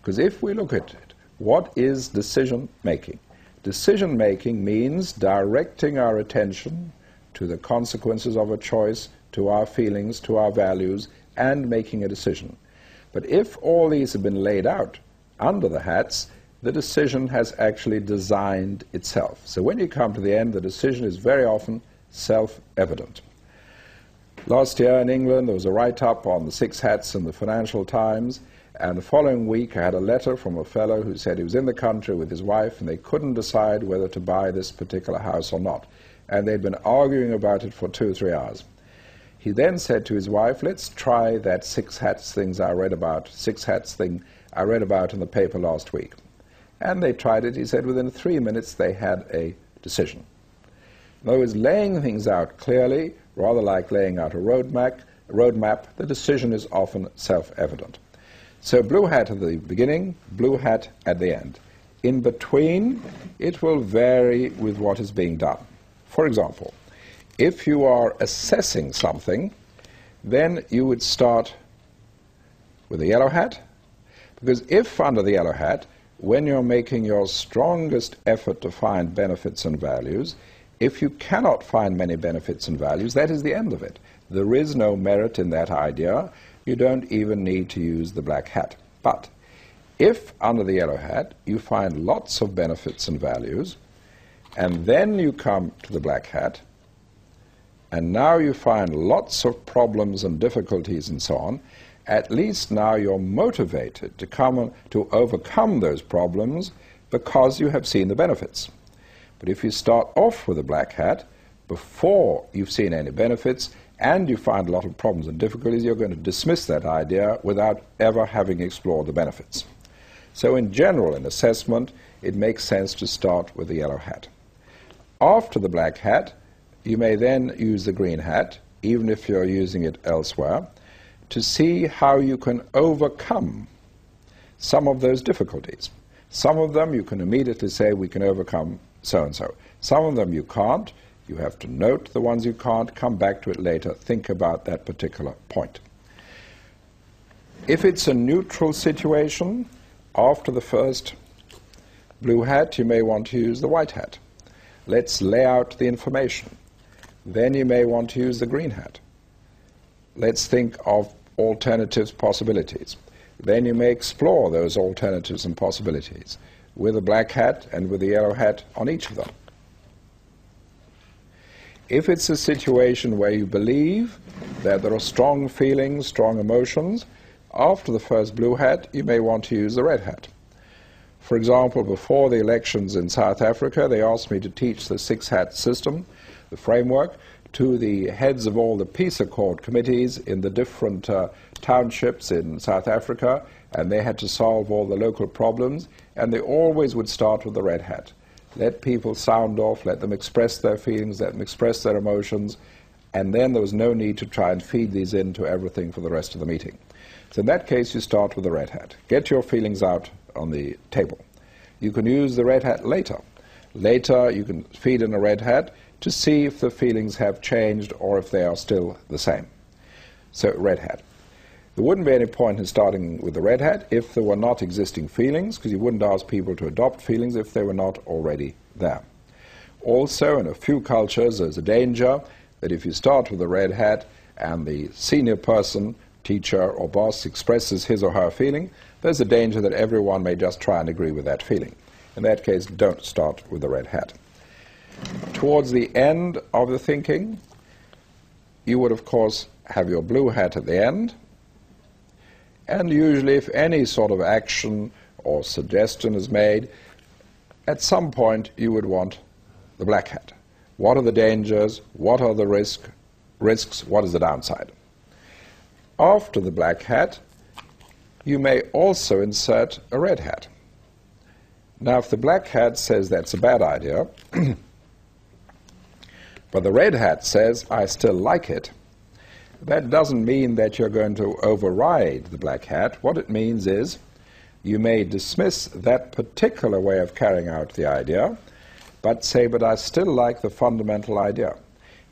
Because if we look at it, what is decision-making? Decision-making means directing our attention to the consequences of a choice, to our feelings, to our values, and making a decision. But if all these have been laid out under the hats, the decision has actually designed itself. So when you come to the end, the decision is very often self-evident. Last year in England, there was a write-up on the 6 hats in the Financial Times, and the following week I had a letter from a fellow who said he was in the country with his wife and they couldn't decide whether to buy this particular house or not. And they'd been arguing about it for 2 or 3 hours. He then said to his wife, let's try that 6 hats thing I read about in the paper last week. And they tried it. He said within 3 minutes they had a decision. In other words, laying things out clearly, rather like laying out a roadmap, the decision is often self-evident. So blue hat at the beginning, blue hat at the end. In between, it will vary with what is being done. For example, if you are assessing something, then you would start with the yellow hat, because if under the yellow hat, when you're making your strongest effort to find benefits and values, if you cannot find many benefits and values, that is the end of it. There is no merit in that idea. You don't even need to use the black hat. But if under the yellow hat you find lots of benefits and values, and then you come to the black hat, and now you find lots of problems and difficulties and so on, at least now you're motivated to overcome those problems because you have seen the benefits. But if you start off with a black hat before you've seen any benefits and you find a lot of problems and difficulties, you're going to dismiss that idea without ever having explored the benefits. So in general, in assessment, it makes sense to start with the yellow hat. After the black hat, you may then use the green hat, even if you're using it elsewhere, to see how you can overcome some of those difficulties. Some of them you can immediately say, we can overcome so-and-so. Some of them you can't. You have to note the ones you can't, come back to it later, think about that particular point. If it's a neutral situation, after the first blue hat, you may want to use the white hat. Let's lay out the information. Then you may want to use the green hat. Let's think of alternatives, possibilities. Then you may explore those alternatives and possibilities with a black hat and with the yellow hat on each of them. If it's a situation where you believe that there are strong feelings, strong emotions, after the first blue hat, you may want to use the red hat. For example, before the elections in South Africa, they asked me to teach the 6-hat system, the framework, to the heads of all the peace accord committees in the different townships in South Africa, and they had to solve all the local problems, and they always would start with the red hat. Let people sound off, let them express their feelings, let them express their emotions, and then there was no need to try and feed these into everything for the rest of the meeting. So in that case, you start with the red hat. Get your feelings out on the table. You can use the red hat later. Later, you can feed in a red hat to see if the feelings have changed or if they are still the same. So, red hat. There wouldn't be any point in starting with the red hat if there were not existing feelings, because you wouldn't ask people to adopt feelings if they were not already there. Also, in a few cultures, there's a danger that if you start with the red hat and the senior person, teacher or boss, expresses his or her feeling, there's a danger that everyone may just try and agree with that feeling. In that case, don't start with the red hat. Towards the end of the thinking, you would, of course, have your blue hat at the end. And usually, if any sort of action or suggestion is made, at some point you would want the black hat. What are the dangers? What are the risks? What is the downside? After the black hat, you may also insert a red hat. Now, if the black hat says that's a bad idea, but the red hat says, I still like it, that doesn't mean that you're going to override the black hat. What it means is you may dismiss that particular way of carrying out the idea, but say, but I still like the fundamental idea,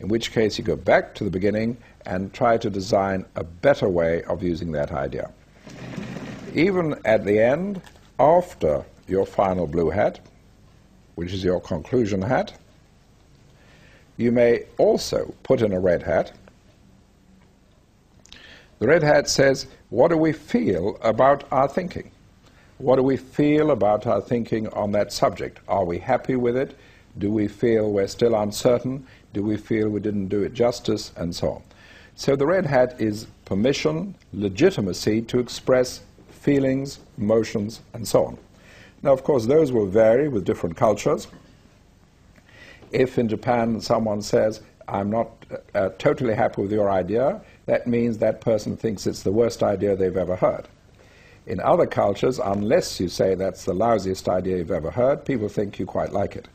in which case you go back to the beginning and try to design a better way of using that idea. even at the end, after your final blue hat, which is your conclusion hat, you may also put in a red hat. The red hat says, what do we feel about our thinking? What do we feel about our thinking on that subject? Are we happy with it? Do we feel we're still uncertain? Do we feel we didn't do it justice? And so on. So the red hat is permission, legitimacy to express feelings, emotions, and so on. Now, of course, those will vary with different cultures. If in Japan someone says, I'm not totally happy with your idea, that means that person thinks it's the worst idea they've ever heard. In other cultures, unless you say that's the lousiest idea you've ever heard, people think you quite like it.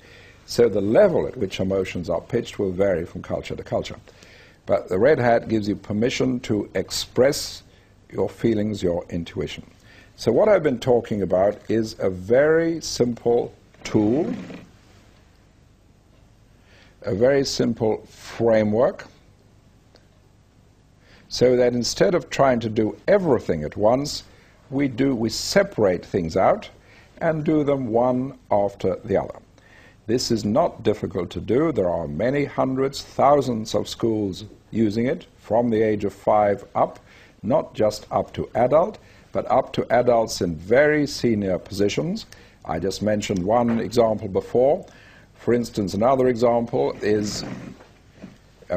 So the level at which emotions are pitched will vary from culture to culture. But the red hat gives you permission to express your feelings, your intuition. So what I've been talking about is a very simple tool, a very simple framework, so that instead of trying to do everything at once, we separate things out and do them one after the other. This is not difficult to do. There are many hundreds, thousands of schools using it from the age of 5 up, not just up to adult, but up to adults in very senior positions. I just mentioned one example before. For instance, another example is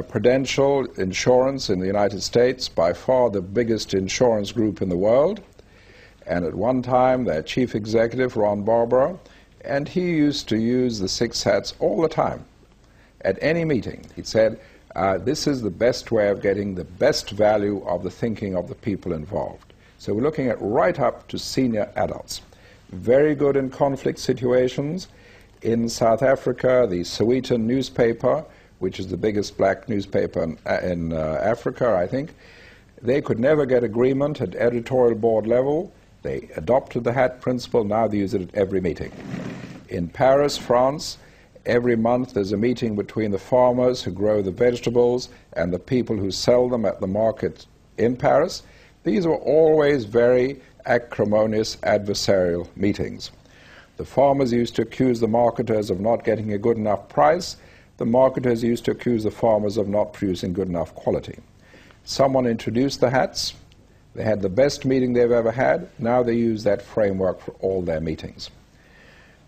Prudential Insurance in the United States, by far the biggest insurance group in the world. And at one time, their chief executive, Ron Barbara, and he used to use the 6 hats all the time. At any meeting, he said, this is the best way of getting the best value of the thinking of the people involved. So we're looking at right up to senior adults. Very good in conflict situations. In South Africa, the Sowetan newspaper, which is the biggest black newspaper in Africa, I think, they could never get agreement at editorial board level. They adopted the hat principle. Now they use it at every meeting. In Paris, France, every month there's a meeting between the farmers who grow the vegetables and the people who sell them at the market in Paris. These were always very acrimonious adversarial meetings. The farmers used to accuse the marketers of not getting a good enough price. The marketers used to accuse the farmers of not producing good enough quality. Someone introduced the hats. They had the best meeting they've ever had. Now they use that framework for all their meetings.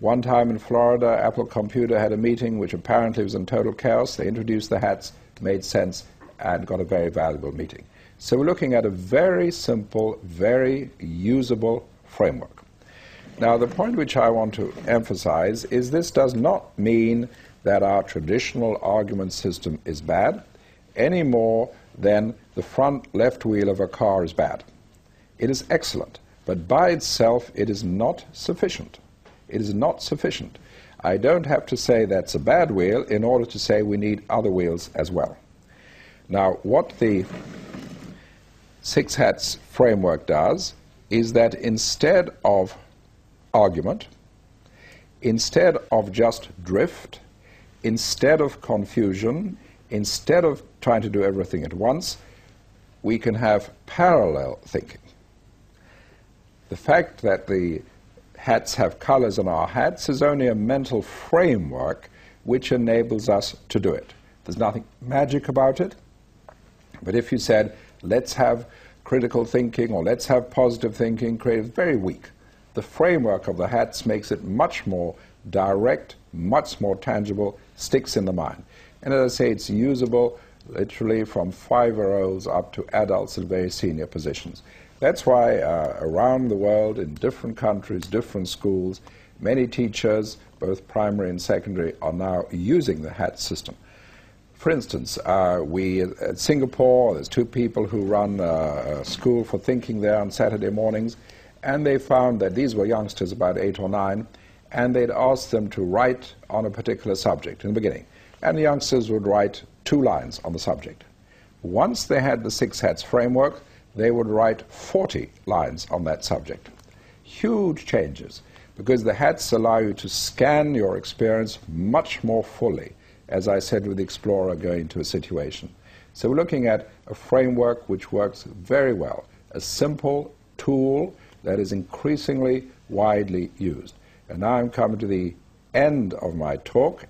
One time in Florida, Apple Computer had a meeting which apparently was in total chaos. They introduced the hats, made sense, and got a very valuable meeting. So we're looking at a very simple, very usable framework. Now, the point which I want to emphasize is this does not mean that our traditional argument system is bad, any more than the front left wheel of a car is bad. It is excellent, but by itself it is not sufficient. It is not sufficient. I don't have to say that's a bad wheel in order to say we need other wheels as well. Now, what the 6 hats framework does is that instead of argument, instead of just drift, instead of confusion, instead of trying to do everything at once, we can have parallel thinking. The fact that the hats have colors on our hats is only a mental framework which enables us to do it. There's nothing magic about it. But if you said, let's have critical thinking or let's have positive thinking, creative, very weak. The framework of the hats makes it much more direct, much more tangible, sticks in the mind. And as I say, it's usable literally from 5-year-olds up to adults in very senior positions. That's why around the world, in different countries, different schools, many teachers, both primary and secondary, are now using the hat system. For instance, at Singapore, there's 2 people who run a school for thinking there on Saturday mornings, and they found that these were youngsters, about 8 or 9, and they'd asked them to write on a particular subject in the beginning. And the youngsters would write 2 lines on the subject. Once they had the 6 hats framework, they would write 40 lines on that subject. Huge changes, because the hats allow you to scan your experience much more fully, as I said with the explorer going into a situation. So we're looking at a framework which works very well, a simple tool that is increasingly widely used. And now I'm coming to the end of my talk,